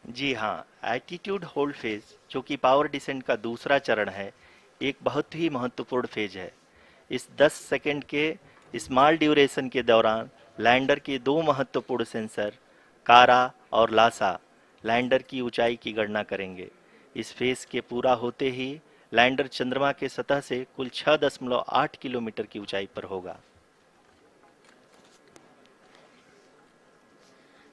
जी हाँ, attitude hold phase जो कि पावर डिसेंट का दूसरा चरण है, एक बहुत ही महत्वपूर्ण फेज है। इस 10 सेकंड के स्मॉल ड्यूरेशन के दौरान लैंडर के दो महत्वपूर्ण सेंसर कारा और लासा लैंडर की ऊंचाई की गणना करेंगे। इस फेज के पूरा होते ही लैंडर चंद्रमा के सतह से कुल 6.8 किलोमीटर की ऊंचाई पर होगा।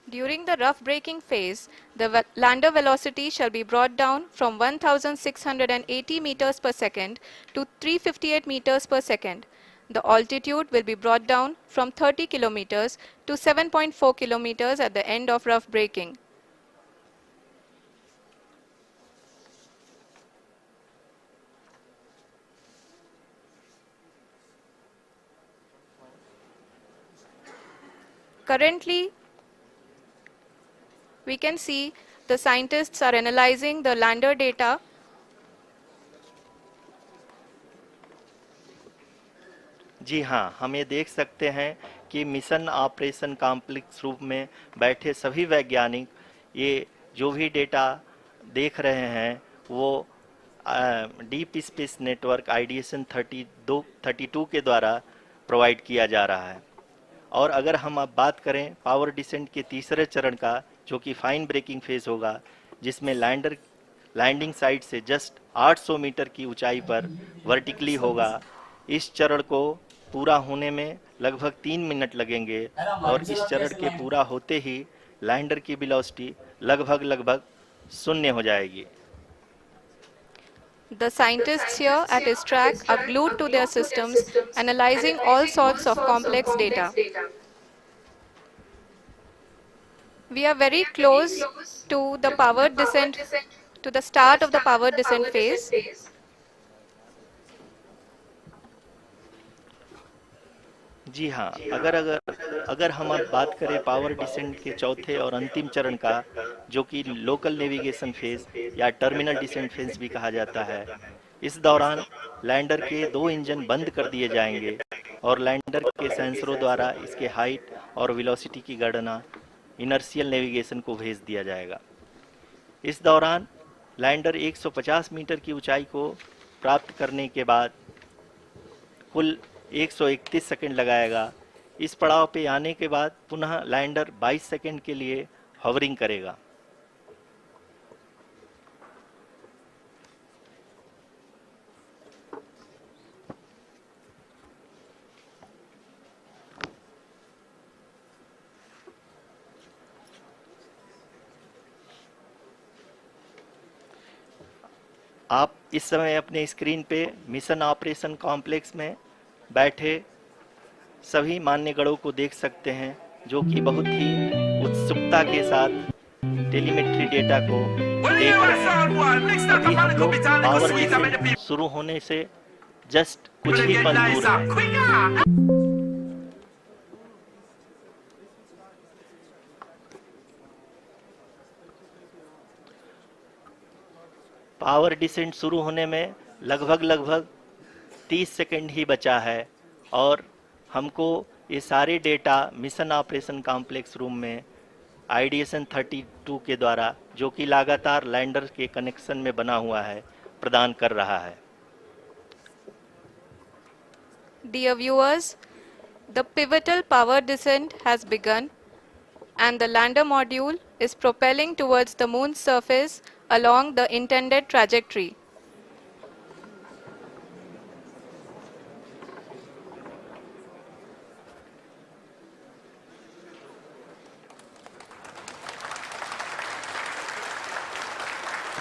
During the rough braking phase, the lander velocity shall be brought down from 1680 meters per second to 358 meters per second. The altitude will be brought down from 30 kilometers to 7.4 kilometers at the end of rough braking. Currently, we can see the scientists are analyzing the lander data. जी हाँ, हम ये देख सकते हैं कि mission operation complex रूप में बैठे सभी वैज्ञानिक ये जो भी डेटा देख रहे हैं वो डीप स्पेस नेटवर्क आईडीएसन 32 के द्वारा प्रोवाइड किया जा रहा है। और अगर हम अब बात करें पावर डिसेंट के तीसरे चरण का, जो कि फाइन ब्रेकिंग फेज होगा, जिसमें लैंडिंग साइट से जस्ट 800 मीटर की ऊंचाई पर वर्टिकली होगा। इस चरण को पूरा होने में लगभग 3 मिनट लगेंगे और इस चरण के पूरा होते ही लैंडर की वेलोसिटी लगभग शून्य हो जाएगी। The scientists here at his track are glued to their systems, analyzing all sorts of complex data. We are very close to the power descent, to the start of the power descent phase. जी हाँ, अगर अगर अगर हम अब बात करें power descent के चौथे और अंतिम चरण का, जो कि लोकल नेविगेशन फेज या टर्मिनल डिसेंट फेज भी कहा जाता है, इस दौरान लैंडर के दो इंजन बंद कर दिए जाएंगे और लैंडर के सेंसरों द्वारा इसके हाइट और वेलोसिटी की गणना इनर्शियल नेविगेशन को भेज दिया जाएगा। इस दौरान लैंडर 150 मीटर की ऊंचाई को प्राप्त करने के बाद कुल 131 सेकंड लगाएगा। इस पड़ाव पे आने के बाद पुनः लैंडर 22 सेकंड के लिए हॉवरिंग करेगा। आप इस समय अपने स्क्रीन पे मिशन ऑपरेशन कॉम्प्लेक्स में बैठे सभी मान्यगणों को देख सकते हैं, जो कि बहुत ही उत्सुकता के साथ टेलीमेट्री डेटा को देख रहे हैं। अभी हम लोग पावर डिसेंट शुरू होने से जस्ट कुछ ही पल दूर हैं। पावर डिसेंट शुरू होने में लगभग 30 सेकंड ही बचा है और हमको ये सारे data mission operation complex room में आईडीएसन 32 के द्वारा, जो कि लगातार लैंडर के कनेक्शन में बना हुआ है, प्रदान कर रहा है। Dear viewers, the pivotal power descent has begun and the lander module is propelling towards the moon's surface along the intended trajectory.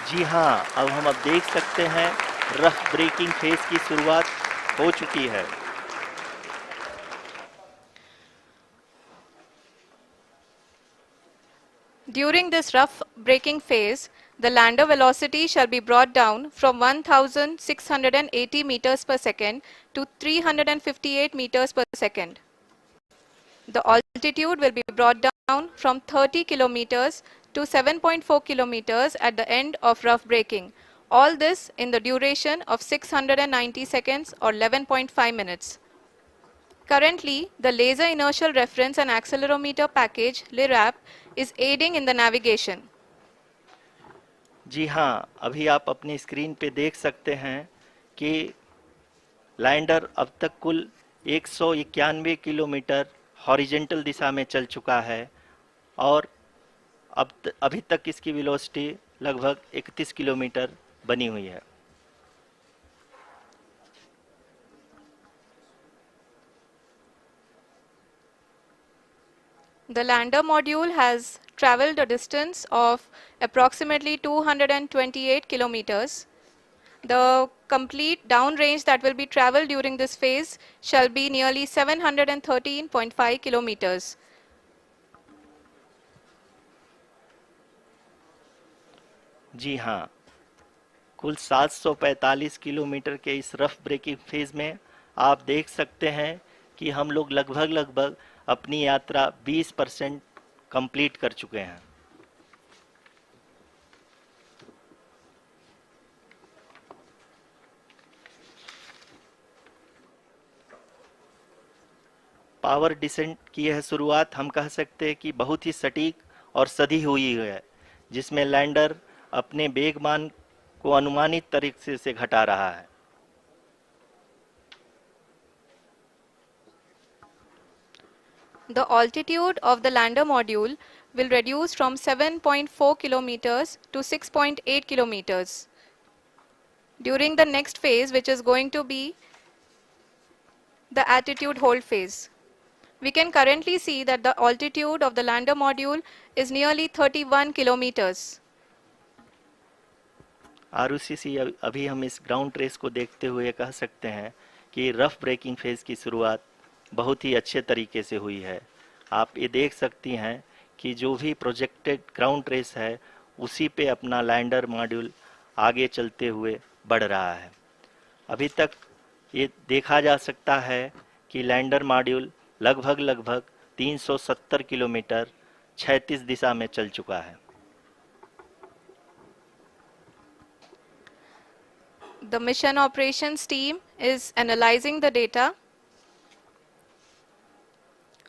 जी हाँ, अब हम देख सकते हैं रफ ब्रेकिंग फेज की शुरुआत हो चुकी है। During this rough braking phase, the lander velocity shall be brought down from 1680 meters per second to 358 meters per second. The altitude will be brought down from 30 kilometers to 7.4 kilometers at the end of rough braking. All this in the duration of 690 seconds or 11.5 minutes. Currently, the Laser Inertial Reference and Accelerometer package (LIRAP) is aiding in the navigation. जी हाँ, अभी आप अपनी screen पे देख सकते हैं कि lander अब तक कुल 191 किलोमीटर हॉरिजेंटल दिशा में चल चुका है और अभी तक इसकी वेलोसिटी लगभग 31 किलोमीटर बनी हुई है। The lander module has traveled a distance of approximately 228 kilometers. The complete downrange that will be traveled during this phase shall be nearly 713.5 kilometers. जी हाँ, कुल 745 किलोमीटर के इस रफ ब्रेकिंग फेज में आप देख सकते हैं कि हम लोग लगभग लगभग अपनी यात्रा 20% कंप्लीट कर चुके हैं। पावर डिसेंट की यह शुरुआत हम कह सकते हैं कि बहुत ही सटीक और सधी हुई है, जिसमें लैंडर अपने वेगमान को अनुमानित तरीके से घटा रहा है। The altitude of the lander module will reduce from 7.4 kilometers to 6.8 kilometers during the next phase, which is going to be the attitude hold phase. We can currently see that the altitude of the lander module is nearly 31 kilometers. Arushi, अभी हम इस ground trace को देखते हुए कह सकते हैं कि रफ ब्रेकिंग फेज की शुरुआत बहुत ही अच्छे तरीके से हुई है। आप ये देख सकती हैं कि जो भी प्रोजेक्टेड ग्राउंड ट्रेस है उसी पे अपना लैंडर मॉड्यूल आगे चलते हुए बढ़ रहा है। अभी तक ये देखा जा सकता है कि लैंडर मॉड्यूल लगभग लगभग 370 किलोमीटर क्षैतिज दिशा में चल चुका है। The mission operations team is analyzing the data.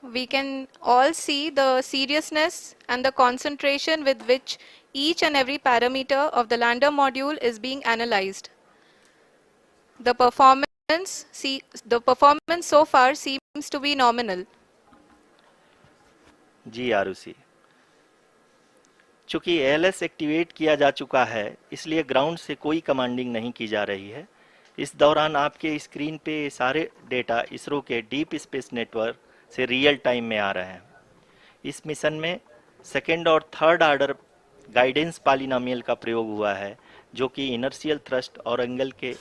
We can all see the seriousness and the concentration with which each and every parameter of the lander module is being analyzed. The performance so far seems to be nominal. जी आरुषि, चूंकि ALS activate किया जा चुका है इसलिए ground से कोई commanding नहीं की जा रही है। इस दौरान आपके स्क्रीन पे ये सारे डेटा इसरो के डीप स्पेस नेटवर्क से रियल टाइम में आ रहे हैं। इस मिशन में सेकेंड और थर्ड ऑर्डर गाइडेंस पॉलिनोमियल का प्रयोग हुआ है, जो कि इनर्शियल थ्रस्ट और एंगल के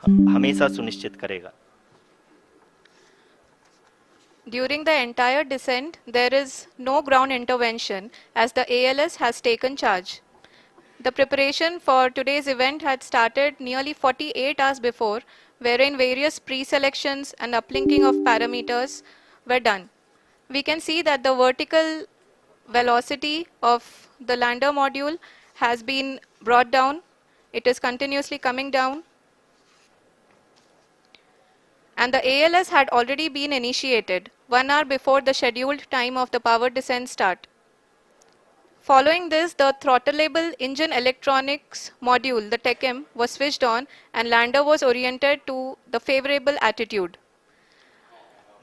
हमेशा सुनिश्चित करेगा। During the entire descent, there is no ground intervention as the ALS has taken charge. The preparation for today's event had started nearly 48 hours before, wherein various pre-selections and uplinking of parameters were done. We can see that the vertical velocity of the lander module has been brought down. It is continuously coming down. And the ALS had already been initiated 1 hour before the scheduled time of the power descent start. Following this, the throttleable engine electronics module, the TECM, was switched on and lander was oriented to the favorable attitude.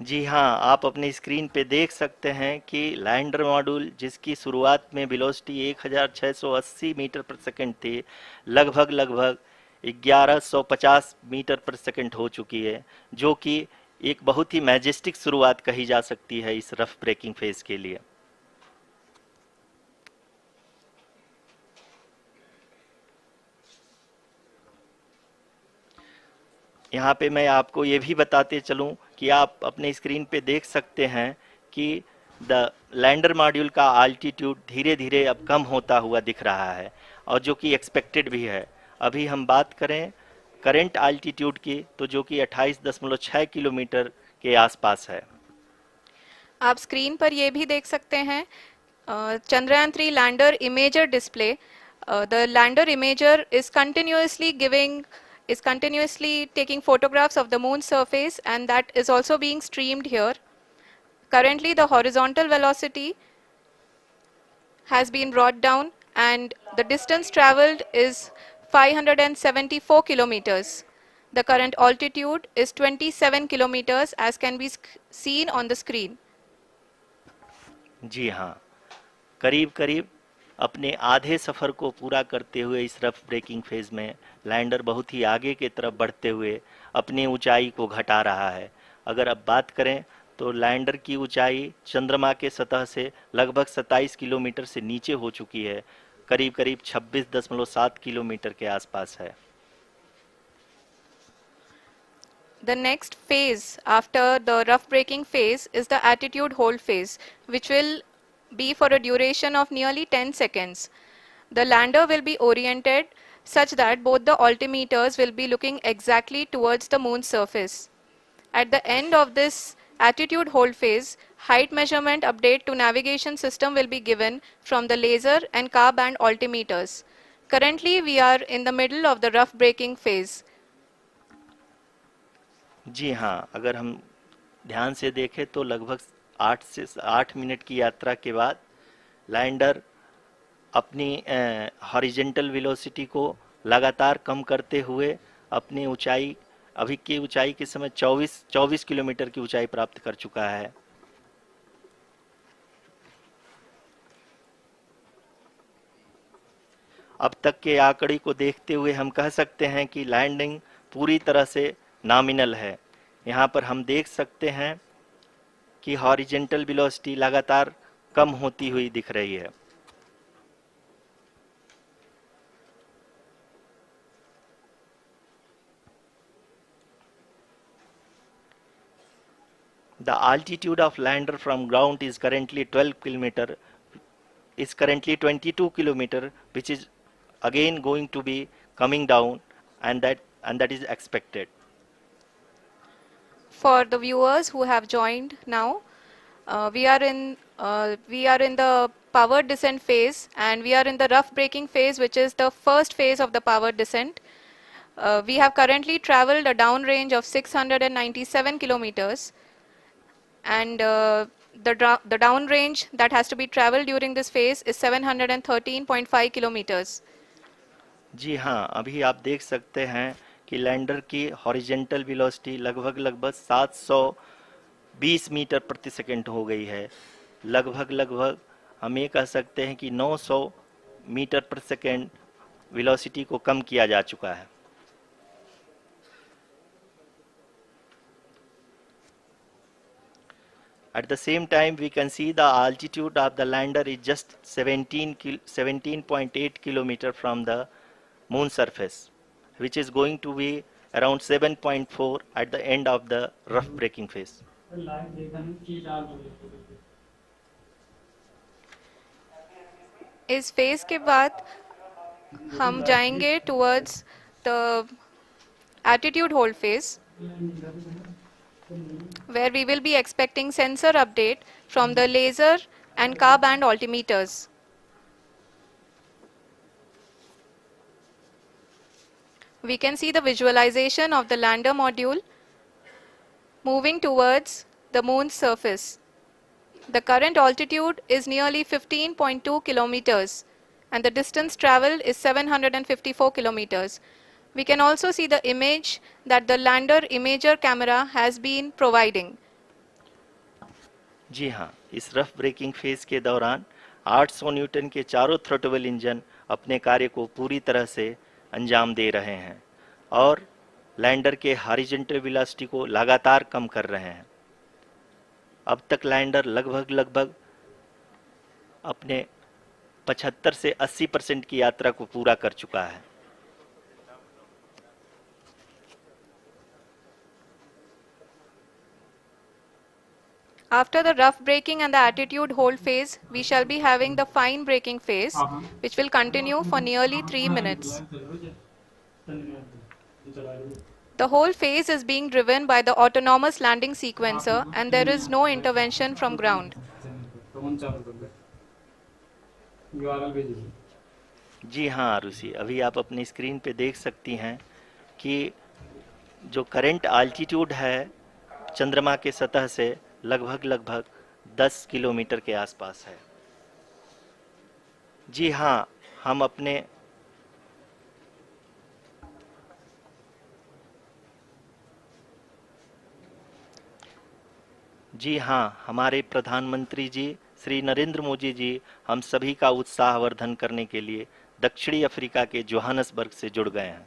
जी हाँ, आप अपनी screen पे देख सकते हैं कि lander module जिसकी शुरुआत में वेलोसिटी 1680 मीटर पर सेकंड थी, लगभग लगभग 1150 मीटर पर सेकंड हो चुकी है, जो कि एक बहुत ही मैजेस्टिक शुरुआत कही जा सकती है इस रफ ब्रेकिंग फेज के लिए। यहाँ पे मैं आपको ये भी बताते चलूँ कि आप अपने स्क्रीन पे देख सकते हैं कि द लैंडर मॉड्यूल का आल्टीट्यूड धीरे धीरे अब कम होता हुआ दिख रहा है, और जो कि एक्सपेक्टेड भी है। अभी हम बात करें करंट आल्टीट्यूड की, तो जो कि 28.6 किलोमीटर के आसपास है। आप स्क्रीन पर ये भी देख सकते हैं Chandrayaan-3 lander imager display. The lander imager is continuously taking photographs of the moon's surface, and that is also being streamed here. Currently, the horizontal velocity has been brought down and the distance traveled is 574 kilometers. The current altitude is 27 kilometers as can be seen on the screen. जी हाँ, करीब करीब अपने आधे सफ़र को पूरा करते हुए इस रफ ब्रेकिंग फेज में लैंडर बहुत ही आगे की तरफ बढ़ते हुए अपनी ऊंचाई को घटा रहा है। अगर अब बात करें तो लैंडर की ऊंचाई चंद्रमा के सतह से लगभग 27 किलोमीटर से नीचे हो चुकी है, करीब करीब 26.7 किलोमीटर के आसपास है। The next phase after the rough braking phase is the attitude hold phase, which will be for a duration of nearly 10 seconds. The lander will be oriented such that both the altimeters will be looking exactly towards the moon's surface. At the end of this attitude hold phase, height measurement update to navigation system will be given from the laser and car band altimeters. Currently, we are in the middle of the rough braking phase. जी हाँ, अगर हम ध्यान से देखें तो लगभग 8 minute की यात्रा के बाद लैंडर अपनी हॉरिजेंटल वेलोसिटी को लगातार कम करते हुए अपनी ऊंचाई, अभी की ऊंचाई के समय 24 किलोमीटर की ऊंचाई प्राप्त कर चुका है। अब तक के आंकड़े को देखते हुए हम कह सकते हैं कि लैंडिंग पूरी तरह से नॉमिनल है। यहाँ पर हम देख सकते हैं कि हॉरिजेंटल वेलोसिटी लगातार कम होती हुई दिख रही है। The altitude of lander from ground is currently 22 kilometer, which is again going to be coming down, and that is expected. For the viewers who have joined now, we are in the powered descent phase, and we are in the rough braking phase, which is the first phase of the powered descent. We have currently traveled a downrange of 697 kilometers, and the downrange that has to be traveled during this phase is 713.5 kilometers. जी हाँ, अभी आप देख सकते हैं कि lander की horizontal velocity लगभग 720 metre प्रति सेकंड हो गई है। लगभग हम ये कह सकते हैं कि 900 मीटर प्रति सेकंड वेलोसिटी को कम किया जा चुका है। At the same time, we can see the altitude of the lander is just 17.8 kilometer from the moon surface, which is going to be around 7.4 at the end of the rough braking phase. इस phase के बाद हम जाएंगे towards the attitude hold phase, where we will be expecting sensor update from the laser and car band altimeters. We can see the visualization of the lander module moving towards the moon's surface. The current altitude is nearly 15.2 kilometers, and the distance traveled is 754 kilometers. We can also see the image that the lander imager camera has been providing. जी हाँ, इस rough breaking phase के दौरान 800 Newton के चारों throttle engine अपने कार्य को पूरी तरह से अंजाम दे रहे हैं और लैंडर के हॉरिजॉन्टल वेलोसिटी को लगातार कम कर रहे हैं। अब तक लैंडर लगभग अपने 75 से 80% की यात्रा को पूरा कर चुका है। After the rough braking and the attitude hold phase, we shall be having the fine braking phase, which will continue for nearly 3 minutes. The whole phase is being driven by the autonomous landing sequencer, and there is no intervention from ground. जी हाँ आरुषि, अभी आप अपनी screen पे देख सकती हैं कि जो करंट आल्टीट्यूड है चंद्रमा के सतह से लगभग 10 किलोमीटर के आसपास है। जी हाँ, हम अपने जी हाँ, हमारे प्रधानमंत्री जी श्री नरेंद्र मोदी जी हम सभी का उत्साहवर्धन करने के लिए दक्षिणी अफ्रीका के जोहानसबर्ग से जुड़ गए हैं।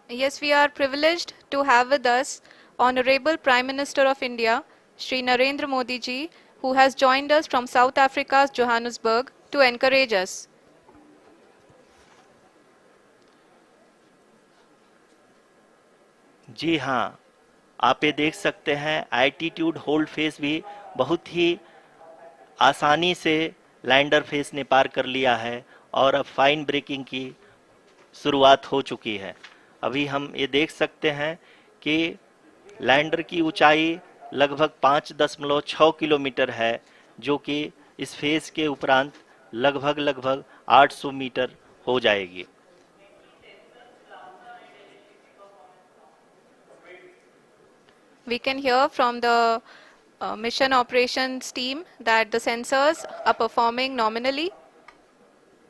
Yes, we are privileged to have with us Honorable Prime Minister of India, Shri Narendra Modi ji, who has joined us from South Africa's Johannesburg to encourage us. जी हाँ, आप ये देख सकते हैं एल्टीट्यूड होल्ड फेस भी बहुत ही आसानी से लैंडर फेस ने पार कर लिया है और अब फाइन ब्रेकिंग की शुरुआत हो चुकी है। अभी हम ये देख सकते हैं कि लैंडर की ऊंचाई लगभग 5.6 किलोमीटर है, जो कि इस फेज के उपरांत लगभग लगभग 800 मीटर हो जाएगी। We can hear from the mission operations team that the sensors are performing nominally,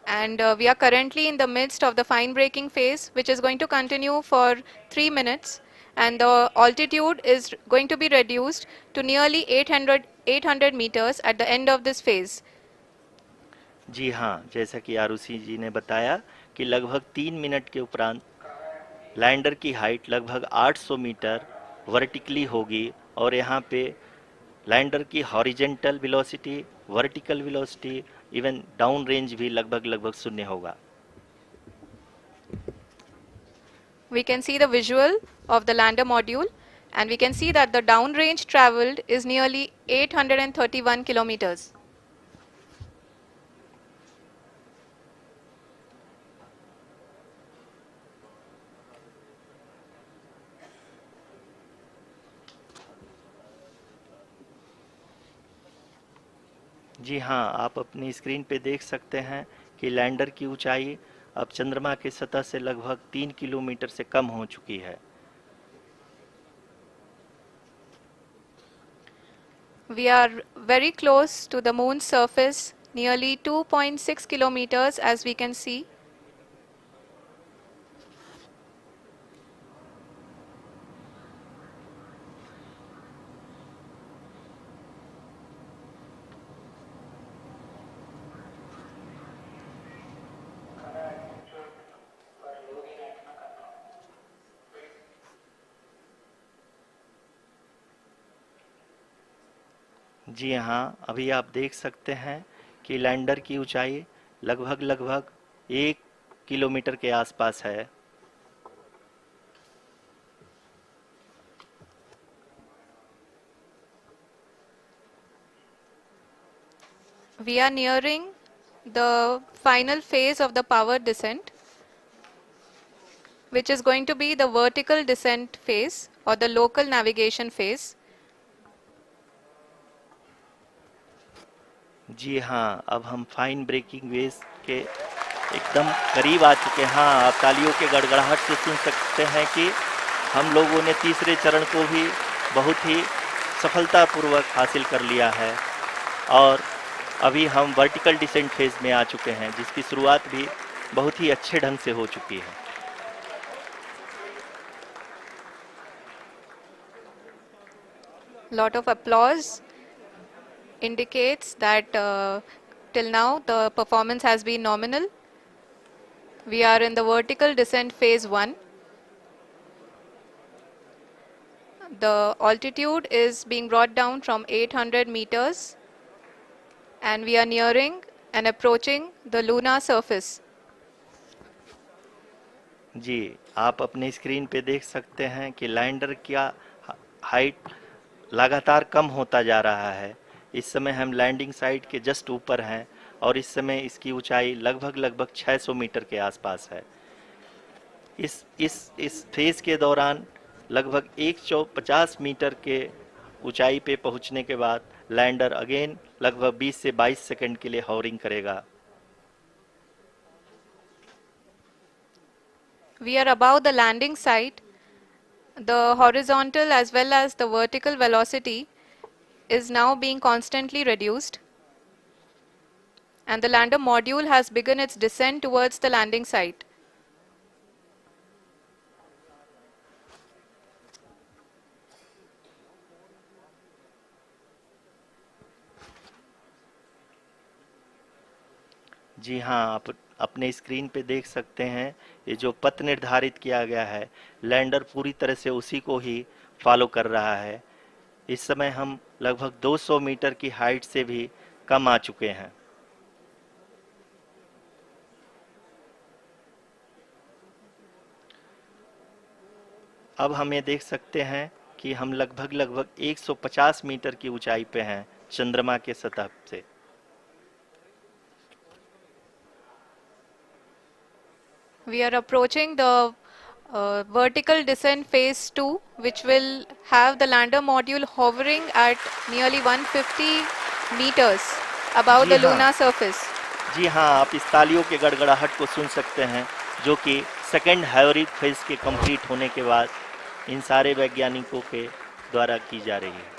and we are currently in the midst of the fine braking phase, which is going to continue for 3 minutes, and the altitude is going to be reduced to nearly 800 meters at the end of this phase. जी हाँ, जैसा कि आरुषि जी ने बताया कि लगभग 3 minute के उपरांत lander की हाइट लगभग 800 मीटर वर्टिकली होगी और यहाँ पे लैंडर की horizontal velocity, vertical velocity, even down range भी लगभग लगभग शून्य होगा। We can see the visual of the lander module, and we can see that the downrange traveled is nearly 831 kilometers. जी हाँ, आप अपनी स्क्रीन पे देख सकते हैं कि लैंडर की ऊंचाई अब चंद्रमा की सतह से लगभग 3 किलोमीटर से कम हो चुकी है। We are very close to the moon's surface, nearly 2.6 kilometers as we can see. जी हाँ, अभी आप देख सकते हैं कि लैंडर की ऊंचाई लगभग लगभग 1 किलोमीटर के आसपास है। We are nearing the final phase of the power descent, which is going to be the vertical descent phase or the local navigation phase. जी हाँ, अब हम फाइन ब्रेकिंग वेव के एकदम करीब आ चुके हैं। हाँ, आप तालियों के गड़गड़ाहट से सुन सकते हैं कि हम लोगों ने तीसरे चरण को भी बहुत ही सफलतापूर्वक हासिल कर लिया है और अभी हम वर्टिकल डिसेंट फेज में आ चुके हैं, जिसकी शुरुआत भी बहुत ही अच्छे ढंग से हो चुकी है। Lot of applause indicates that till now the performance has been nominal. We are in the vertical descent phase 1. The altitude is being brought down from 800 meters, and we are nearing and approaching the lunar surface. जी, आप अपने screen पे देख सकते हैं कि lander का height लगातार कम होता जा रहा है। इस समय हम लैंडिंग साइट के जस्ट ऊपर हैं और इस समय इसकी ऊंचाई लगभग लगभग 600 मीटर के आसपास है। इस फेज के दौरान लगभग 150 मीटर के ऊंचाई पे पहुंचने के बाद लैंडर अगेन लगभग 20 से 22 सेकंड के लिए हॉवरिंग करेगा। We are above the landing site. The horizontal as well as the vertical velocity is now being constantly reduced, and the lander module has begun its descent towards the landing site. जी हाँ, आप अपने screen पे देख सकते हैं, ये जो पथ निर्धारित किया गया है, लैंडर पूरी तरह से उसी को ही फॉलो कर रहा है। इस समय हम लगभग 200 मीटर की हाइट से भी कम आ चुके हैं। अब हम ये देख सकते हैं कि हम लगभग 150 मीटर की ऊंचाई पे हैं चंद्रमा के सतह से। We are approaching the vertical descent phase 2, which will have the lander module hovering at nearly 150 meters above ji the हाँ, lunar surface. जी हाँ, आप इस तालियों के गड़गड़ाहट को सुन सकते हैं, जो कि सेकेंड हैवरिक फेज के कंप्लीट होने के बाद इन सारे वैज्ञानिकों के द्वारा की जा रही है।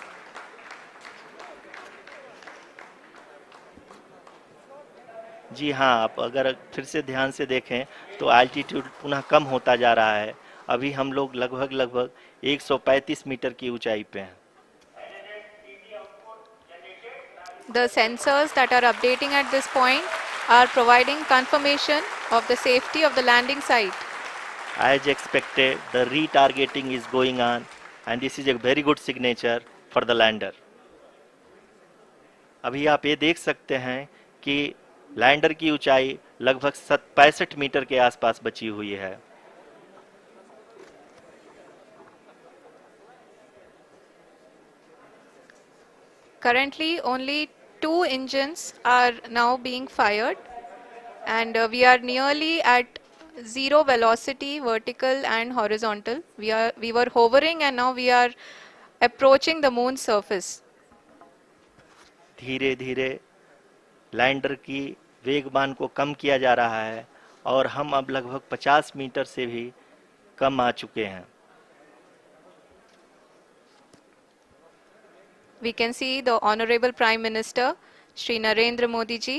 जी हाँ, आप अगर फिर से ध्यान से देखें तो एल्टीट्यूड पुनः कम होता जा रहा है। अभी हम लोग लगभग 135 मीटर की ऊंचाई पे हैं। The sensors that are updating at this point are providing confirmation of the safety of the landing site. As expected, the retargeting is going on, and this is a very good signature for the lander. अभी आप ये देख सकते हैं कि lander की ऊंचाई लगभग 65 मीटर के आसपास बची हुई है। Currently, only 2 engines are now being fired, and we are nearly at zero velocity, vertical and horizontal. We were hovering, and now we are approaching the moon's surface. धीरे धीरे लैंडर की वेगमान को कम किया जा रहा है और हम अब लगभग 50 मीटर से भी कम आ चुके हैं। We can see the Honorable Prime Minister, Shri Narendra Modi ji,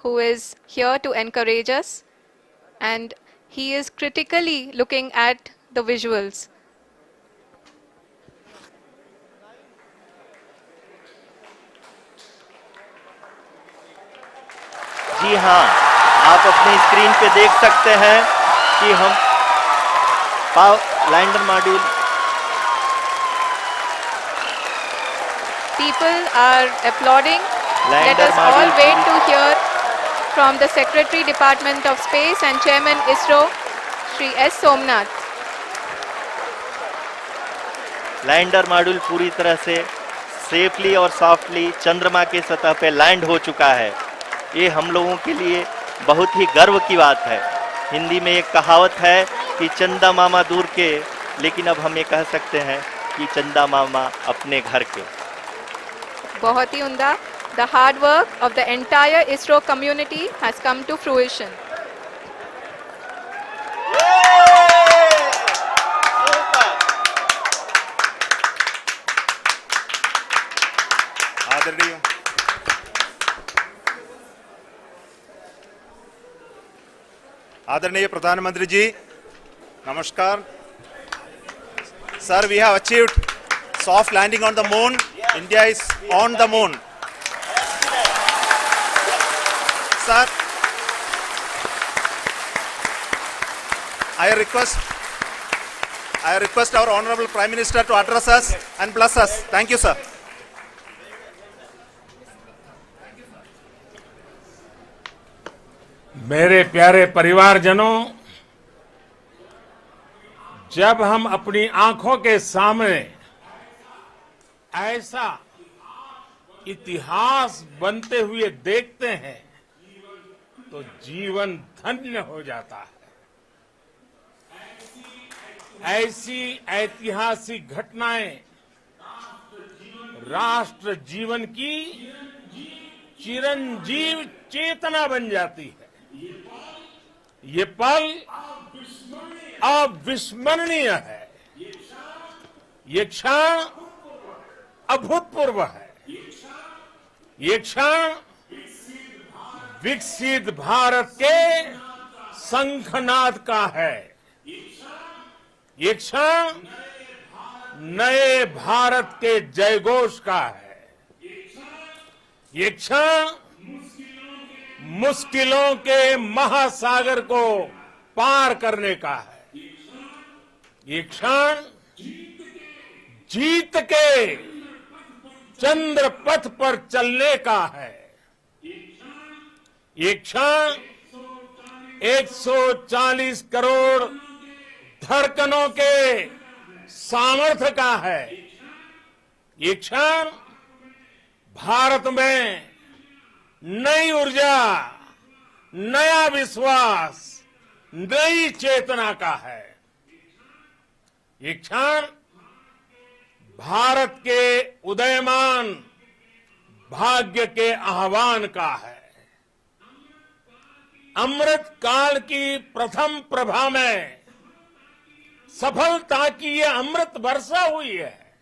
who is here to encourage us, and he is critically looking at the visuals. जी हाँ, आप अपने स्क्रीन पे देख सकते हैं कि हम lander module People are applauding. Let lander us all module wait to hear from the Secretary Department of Space and Chairman ISRO, Shri S. Somnath. Lander module पूरी तरह से सेफली और सॉफ्टली चंद्रमा के सतह पे लैंड हो चुका है। ये हम लोगों के लिए बहुत ही गर्व की बात है। हिंदी में एक कहावत है कि चंदा मामा दूर के, लेकिन अब हम ये कह सकते हैं कि चंदा मामा अपने घर के। बहुत ही उम्दा. The hard work of the entire ISRO community has come to fruition. आदरणीय प्रधानमंत्री जी, नमस्कार. Sir, we have achieved soft landing on the moon. India is on the moon. Sir, I request our Honorable Prime Minister to address us and bless us. Thank you, sir. मेरे प्यारे परिवारजनों, जब हम अपनी आंखों के सामने ऐसा इतिहास बनते हुए देखते हैं तो जीवन धन्य हो जाता है। ऐसी ऐतिहासिक घटनाएं राष्ट्र जीवन की चिरंजीव चेतना बन जाती है। ये पल अविस्मरणीय है। ये क्षण अभूतपूर्व है। ये क्षण विकसित भारत के शंखनाद का है। ये क्षण नए भारत के जयघोष का है। ये क्षण मुश्किलों के महासागर को पार करने का है। ये क्षण जीत के चंद्र पथ पर चलने का है। ये क्षण 140 करोड़ धड़कनों के सामर्थ्य का है। ये क्षण भारत में नई ऊर्जा, नया विश्वास, नई चेतना का है। ये क्षण भारत के उदयमान भाग्य के आह्वान का है। अमृत काल की प्रथम प्रभा में सफलता की ये अमृत वर्षा हुई है।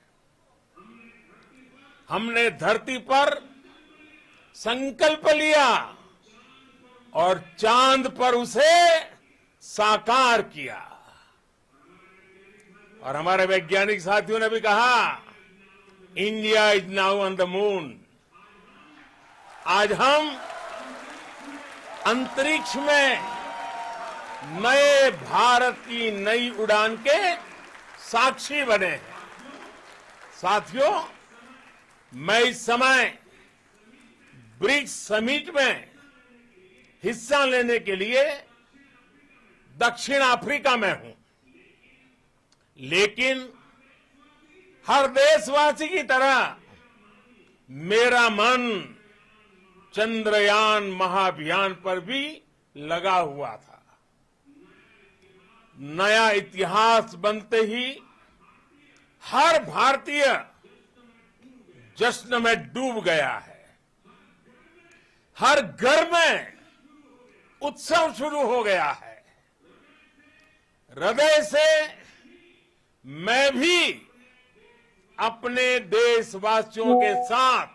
हमने धरती पर संकल्प लिया और चांद पर उसे साकार किया। और हमारे वैज्ञानिक साथियों ने भी कहा, India is now on the moon. आज हम अंतरिक्ष में नए भारत की नई उड़ान के साक्षी बने हैं। साथियों, मैं इस समय ब्रिक्स समिट में हिस्सा लेने के लिए दक्षिण अफ्रीका में हूं, लेकिन हर देशवासी की तरह मेरा मन चंद्रयान महाअभियान पर भी लगा हुआ था। नया इतिहास बनते ही हर भारतीय जश्न में डूब गया है। हर घर में उत्सव शुरू हो गया है। हृदय से मैं भी अपने देशवासियों के साथ,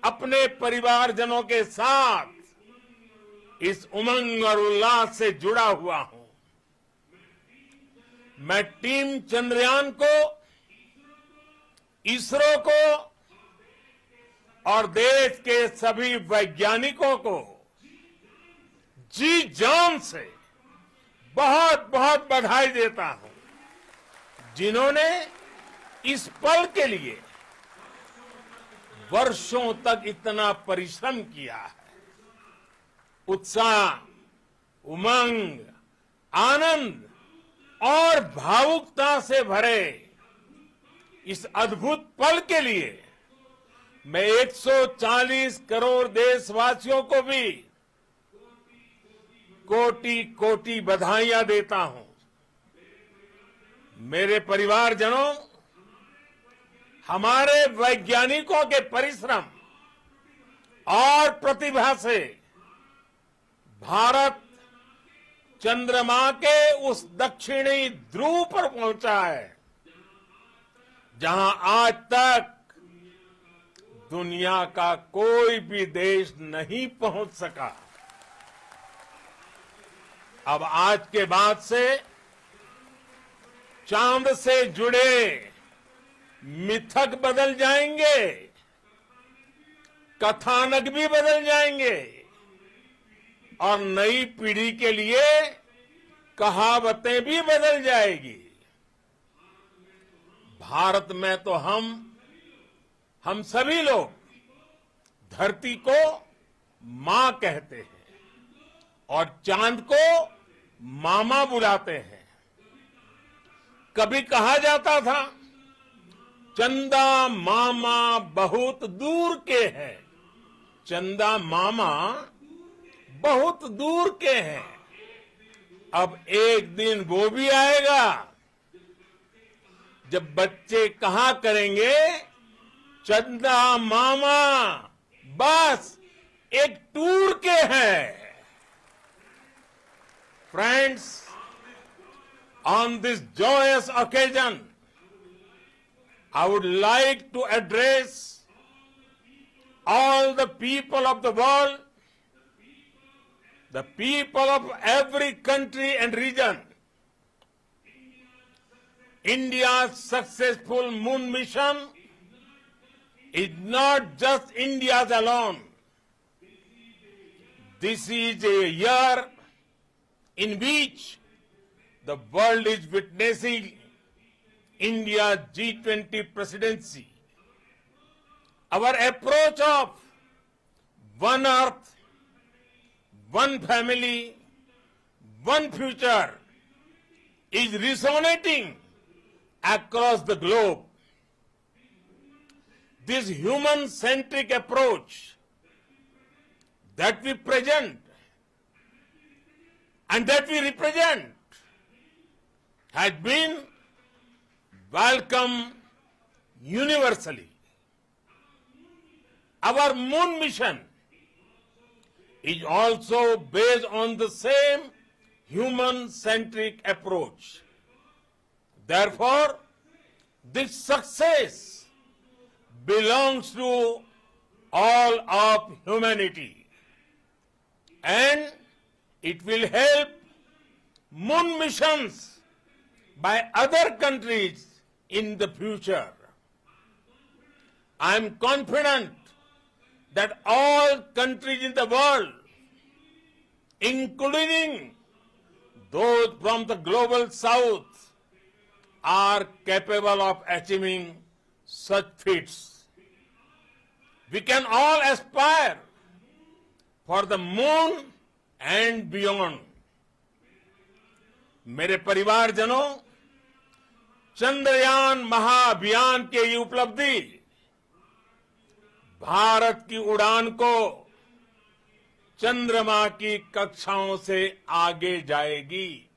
अपने परिवारजनों के साथ इस उमंग और उल्लास से जुड़ा हुआ हूं। मैं टीम चंद्रयान को, इसरो को और देश के सभी वैज्ञानिकों को जी जान से बहुत बहुत बधाई देता हूं, जिन्होंने इस पल के लिए वर्षों तक इतना परिश्रम किया है। उत्साह, उमंग, आनंद और भावुकता से भरे इस अद्भुत पल के लिए मैं 140 करोड़ देशवासियों को भी कोटि कोटि बधाइयां देता हूं। मेरे परिवारजनों, हमारे वैज्ञानिकों के परिश्रम और प्रतिभा से भारत चंद्रमा के उस दक्षिणी ध्रुव पर पहुंचा है, जहां आज तक दुनिया का कोई भी देश नहीं पहुंच सका। अब आज के बाद से चांद से जुड़े मिथक बदल जाएंगे, कथानक भी बदल जाएंगे और नई पीढ़ी के लिए कहावतें भी बदल जाएगी। भारत में तो हम सभी लोग धरती को मां कहते हैं और चांद को मामा बुलाते हैं। कभी कहा जाता था, चंदा मामा बहुत दूर के हैं। चंदा मामा बहुत दूर के हैं। अब एक दिन वो भी आएगा जब बच्चे कहा करेंगे, चंदा मामा बस एक टूर के हैं। Friends, On this joyous occasion, I would like to address all the people of the world, the people of every country and region. India's successful moon mission is not just India's alone. This is a year in which the world is witnessing India's G20 presidency. Our approach of one earth, one family, one future is resonating across the globe. This human-centric approach that we present and that we represent has been welcomed universally. Our moon mission is also based on the same human-centric approach. Therefore, this success belongs to all of humanity, and it will help moon missions by other countries in the future. I am confident that all countries in the world, including those from the global south, are capable of achieving such feats. We can all aspire for the moon and beyond. मेरे परिवारजनों, चंद्रयान महाअभियान के ये उपलब्धि भारत की उड़ान को चंद्रमा की कक्षाओं से आगे जाएगी।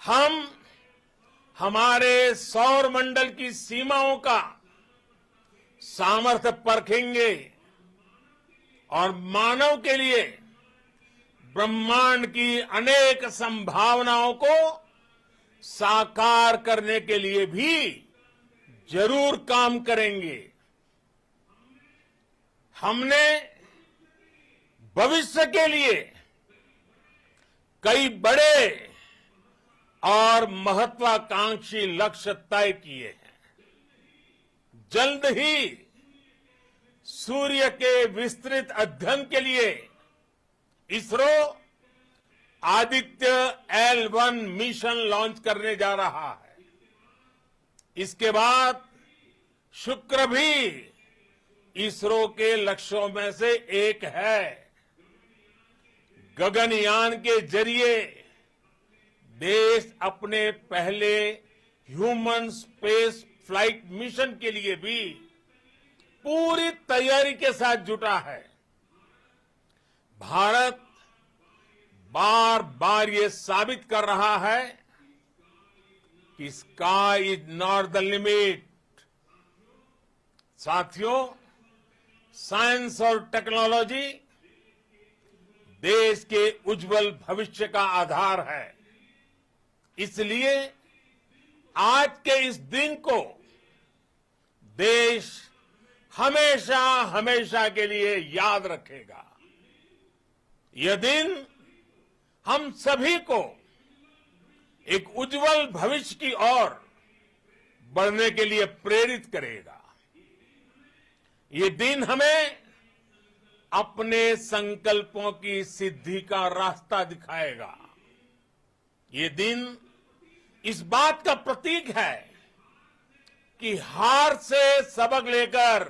हम हमारे सौर मंडल की सीमाओं का सामर्थ्य परखेंगे और मानव के लिए ब्रह्मांड की अनेक संभावनाओं को साकार करने के लिए भी जरूर काम करेंगे। हमने भविष्य के लिए कई बड़े और महत्वाकांक्षी लक्ष्य तय किए हैं। जल्द ही सूर्य के विस्तृत अध्ययन के लिए ISRO Aditya L1 mission launch करने जा रहा है। इसके बाद शुक्र भी इसरो के लक्ष्यों में से एक है। गगनयान के जरिए देश अपने पहले ह्यूमन स्पेस फ्लाइट मिशन के लिए भी पूरी तैयारी के साथ जुटा है। भारत बार बार ये साबित कर रहा है कि sky is not the limit. साथियों, साइंस और टेक्नोलॉजी देश के उज्जवल भविष्य का आधार है। इसलिए आज के इस दिन को देश हमेशा हमेशा के लिए याद रखेगा। यह दिन हम सभी को एक उज्जवल भविष्य की ओर बढ़ने के लिए प्रेरित करेगा। ये दिन हमें अपने संकल्पों की सिद्धि का रास्ता दिखाएगा। ये दिन इस बात का प्रतीक है कि हार से सबक लेकर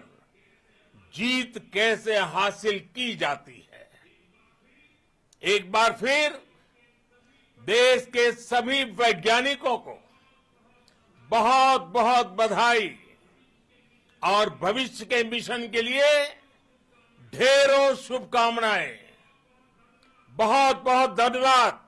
जीत कैसे हासिल की जाती है। एक बार फिर देश के सभी वैज्ञानिकों को बहुत बहुत बधाई और भविष्य के मिशन के लिए ढेरों शुभकामनाएं। बहुत बहुत धन्यवाद।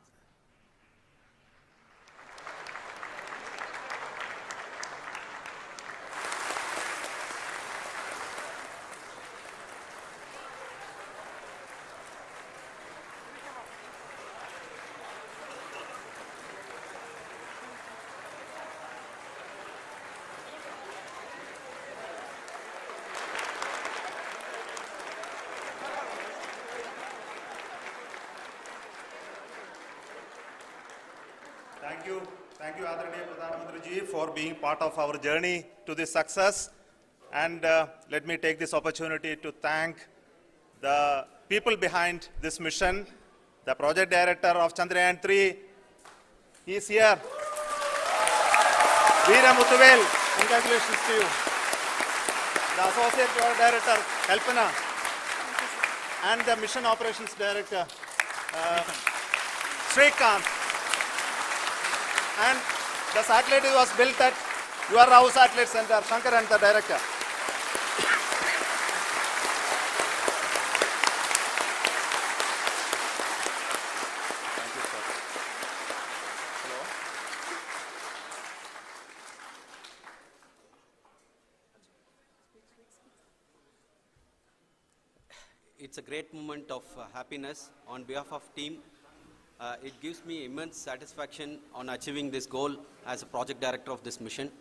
Thank you, Adharaniya Pradhan Mantri ji, for being part of our journey to this success. And let me take this opportunity to thank the people behind this mission, the project director of Chandrayaan-3. He is here. Veera Muthuvel, congratulations to you. The associate project director, Kalpana, and the mission operations director, Srikanth. And the satellite was built at your house satellite center, Shankaran, the director. Thank you, sir. Hello. It's a great moment of happiness on behalf of team. It gives me immense satisfaction on achieving this goal as a project director of this mission.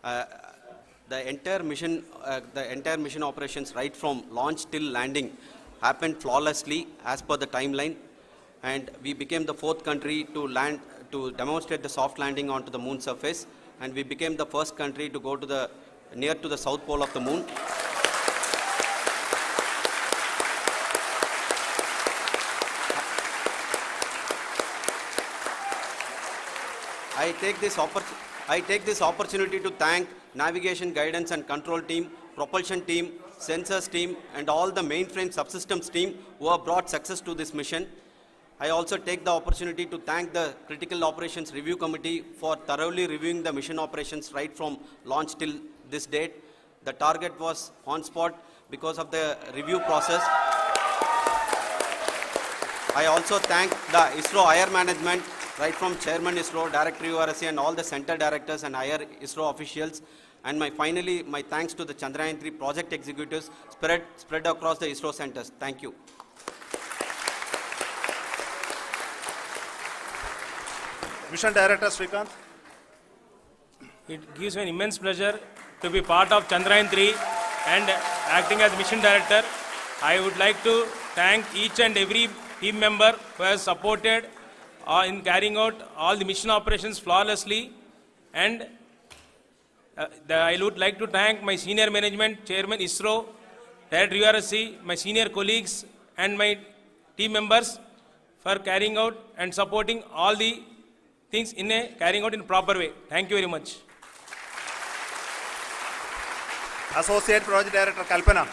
The entire mission operations, right from launch till landing, happened flawlessly as per the timeline, and we became the 4th country to demonstrate the soft landing onto the moon surface, and we became the first country to go to near to the south pole of the moon. I take this opportunity to thank navigation, guidance and control team, propulsion team, sensors team and all the mainframe subsystems team who have brought success to this mission. I also take the opportunity to thank the Critical Operations Review Committee for thoroughly reviewing the mission operations right from launch till this date. The target was on spot because of the review process. I also thank the ISRO higher management, right from Chairman ISRO, Director URSC and all the center directors and higher ISRO officials. And finally, my thanks to the Chandrayaan-3 project executives spread across the ISRO centers. Thank you. Mission Director Srikanth. It gives me an immense pleasure to be part of Chandrayaan-3 and acting as mission director. I would like to thank each and every team member who has supported in carrying out all the mission operations flawlessly, and I would like to thank my senior management, Chairman ISRO, Director URSC, my senior colleagues and my team members for carrying out and supporting all the things carrying out in a proper way. Thank you very much. Associate Project Director Kalpana.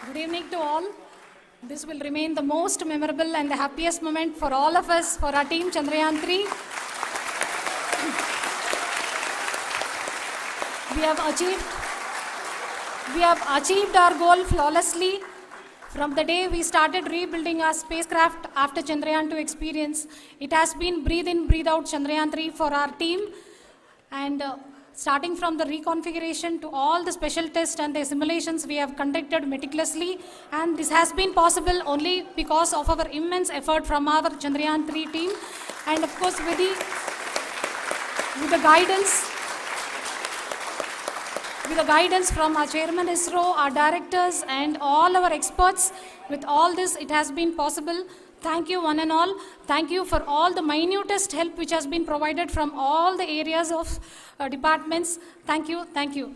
Good evening to all. This will remain the most memorable and the happiest moment for all of us, for our team Chandrayaan-3. We have achieved our goal flawlessly. From the day we started rebuilding our spacecraft after Chandrayaan-2 experience, it has been breathe in, breathe out Chandrayaan-3 for our team. And starting from the reconfiguration to all the special tests and the simulations we have conducted meticulously, and this has been possible only because of our immense effort from our Chandrayaan-3 team, and of course with the guidance from our Chairman ISRO, our directors and all our experts. With all this, it has been possible. Thank you one and all. Thank you for all the minutest help which has been provided from all the areas of departments. Thank you. Thank you.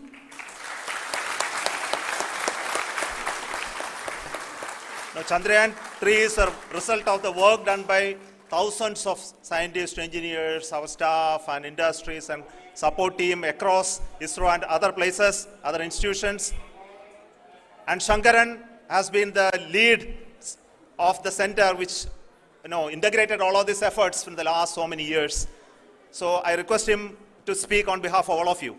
Now, Chandrayaan-3 is a result of the work done by thousands of scientists, engineers, our staff and industries and support team across ISRO and other places, other institutions. And Shankaran has been the lead of the center which integrated all of these efforts in the last so many years. So I request him to speak on behalf of all of you.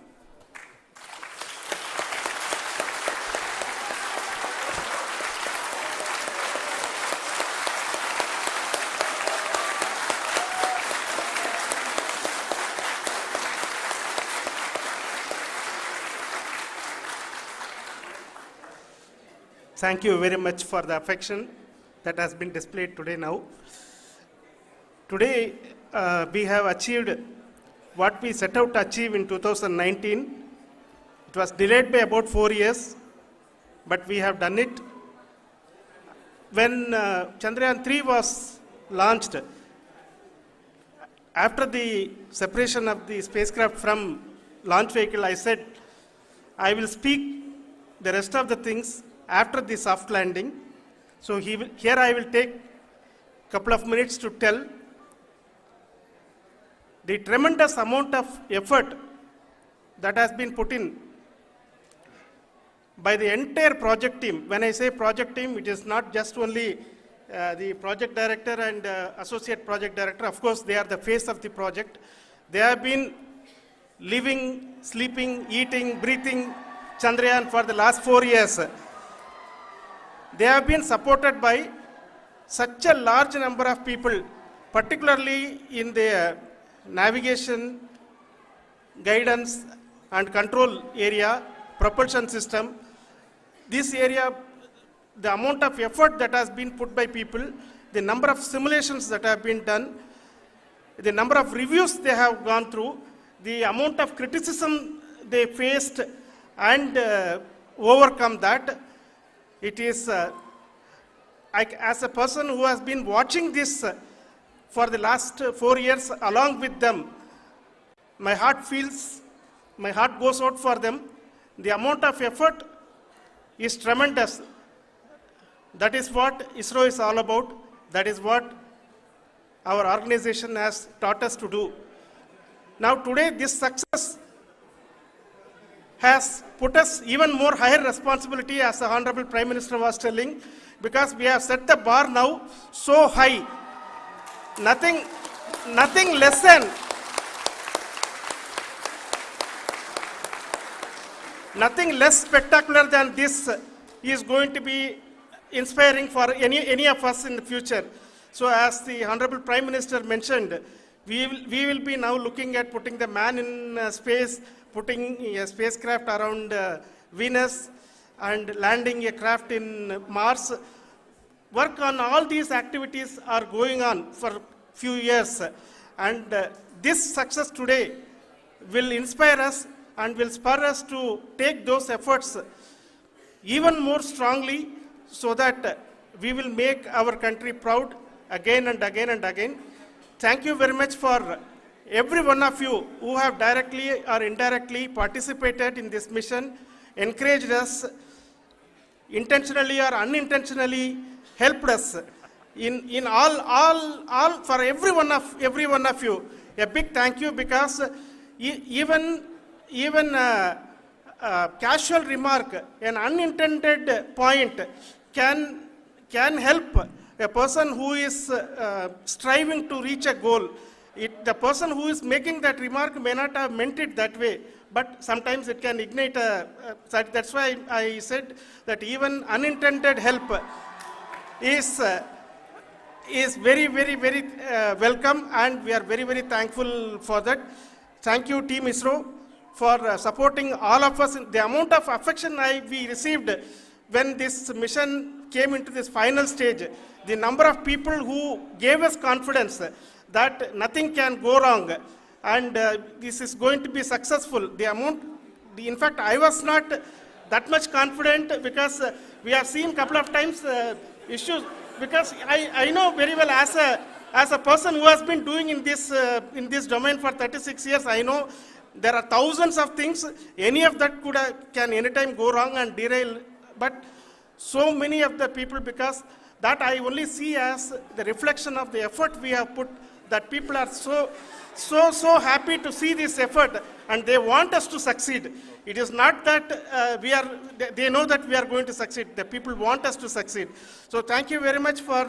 Thank you very much for the affection that has been displayed today now. Today, we have achieved what we set out to achieve in 2019. It was delayed by about 4 years, but we have done it. When Chandrayaan-3 was launched, after the separation of the spacecraft from launch vehicle, I said, I will speak the rest of the things after the soft landing. So here I will take a couple of minutes to tell the tremendous amount of effort that has been put in by the entire project team. When I say project team, it is not just only the project director and associate project director. Of course, they are the face of the project. They have been living, sleeping, eating, breathing Chandrayaan for the last 4 years. They have been supported by such a large number of people, particularly in the navigation, guidance and control area, propulsion system. This area, the amount of effort that has been put by people, the number of simulations that have been done, the number of reviews they have gone through, the amount of criticism they faced and overcome that. It is, as a person who has been watching this for the last 4 years along with them, my heart goes out for them. The amount of effort is tremendous. That is what ISRO is all about. That is what our organization has taught us to do. Now today this success has put us even more higher responsibility, as the Honorable Prime Minister was telling, because we have set the bar now so high. Nothing less spectacular than this is going to be inspiring for any of us in the future. So as the Honorable Prime Minister mentioned, we will be now looking at putting the man in space, putting a spacecraft around Venus and landing a craft in Mars. Work on all these activities are going on for few years, and this success today will inspire us and will spur us to take those efforts even more strongly, so that we will make our country proud again and again and again. Thank you very much for every one of you who have directly or indirectly participated in this mission, encouraged us, intentionally or unintentionally helped us in all for every one of you. A big thank you, because even casual remark, an unintended point can help a person who is striving to reach a goal. The person who is making that remark may not have meant it that way, but sometimes it can ignite that's why I said that even unintended help is very, very, very welcome, and we are very, very thankful for that. Thank you, Team ISRO, for supporting all of us. The amount of affection we received when this mission came into this final stage, the number of people who gave us confidence that nothing can go wrong and this is going to be successful. In fact, I was not that much confident, because we have seen a couple of times issues, because I know very well, as a person who has been doing in this domain for 36 years, I know there are thousands of things. Any of that can anytime go wrong and derail. But so many of the people, because that I only see as the reflection of the effort we have put, that people are so happy to see this effort and they want us to succeed. It is not that they know that we are going to succeed. The people want us to succeed. So thank you very much for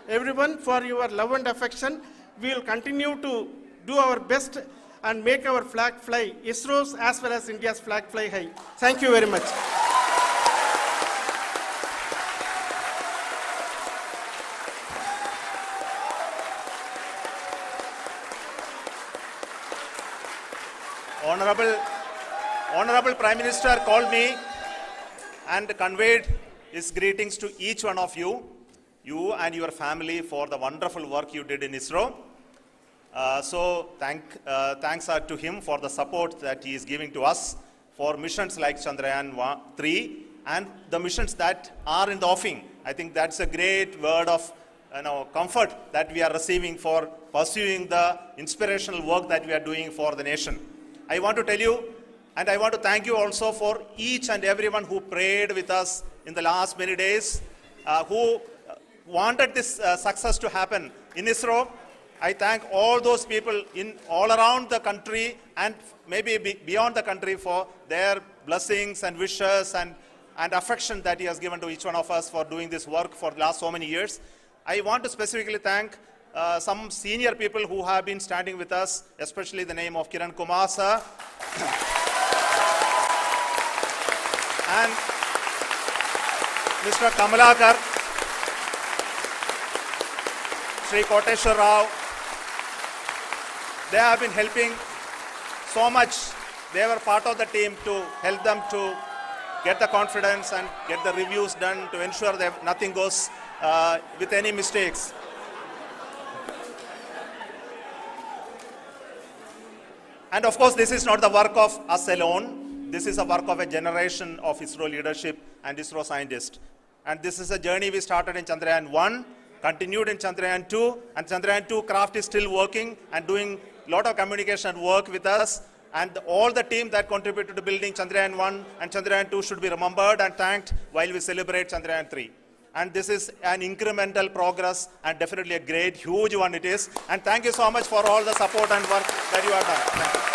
everyone, for your love and affection. We will continue to do our best and make our flag fly, ISRO's as well as India's flag fly high. Thank you very much. Honorable Prime Minister called me and conveyed his greetings to each one of you and your family, for the wonderful work you did in ISRO. So thanks are to him for the support that he is giving to us for missions like Chandrayaan-3 and the missions that are in the offing. I think that's a great word of comfort that we are receiving for pursuing the inspirational work that we are doing for the nation. I want to tell you, and I want to thank you also for each and everyone who prayed with us in the last many days, who wanted this success to happen in ISRO. I thank all those people in all around the country and maybe beyond the country for their blessings and wishes and affection that he has given to each one of us for doing this work for the last so many years. I want to specifically thank some senior people who have been standing with us, especially the name of Kiran Kumar sir and Mr. Kamalakar, Sri Koteshwar Rao. They have been helping so much. They were part of the team to help them to get the confidence and get the reviews done to ensure that nothing goes with any mistakes. And of course, this is not the work of us alone. This is a work of a generation of ISRO leadership and ISRO scientists. And this is a journey we started in Chandrayaan-1, continued in Chandrayaan-2, and Chandrayaan-2 craft is still working and doing a lot of communication work with us. And all the team that contributed to building Chandrayaan-1 and Chandrayaan-2 should be remembered and thanked while we celebrate Chandrayaan-3. And this is an incremental progress and definitely a great, huge one it is. And thank you so much for all the support and work that you have done. Thank you.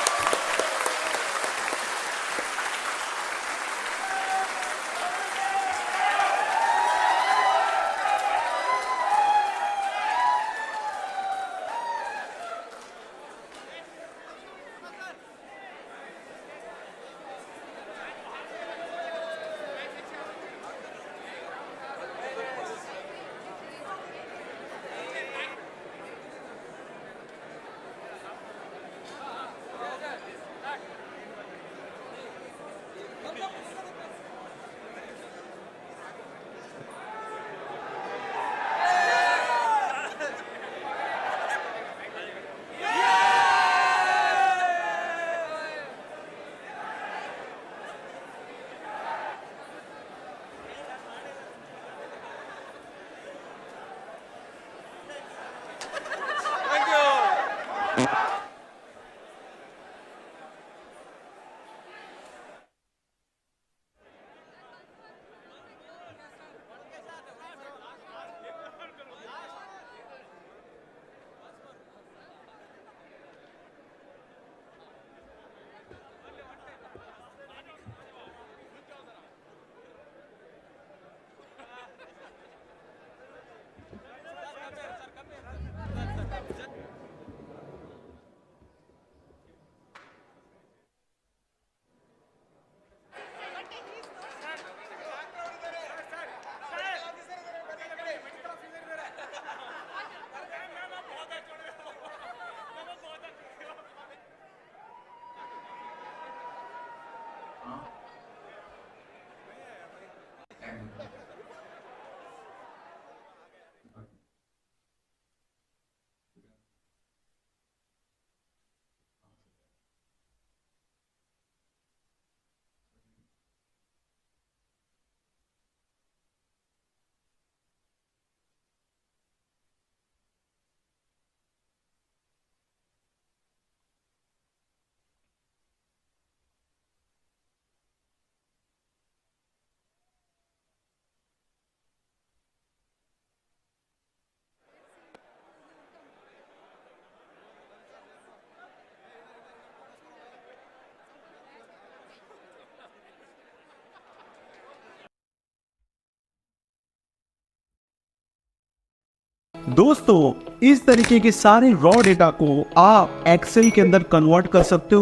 दोस्तों, इस तरीके के सारे raw data को आप Excel के अंदर convert कर सकते हो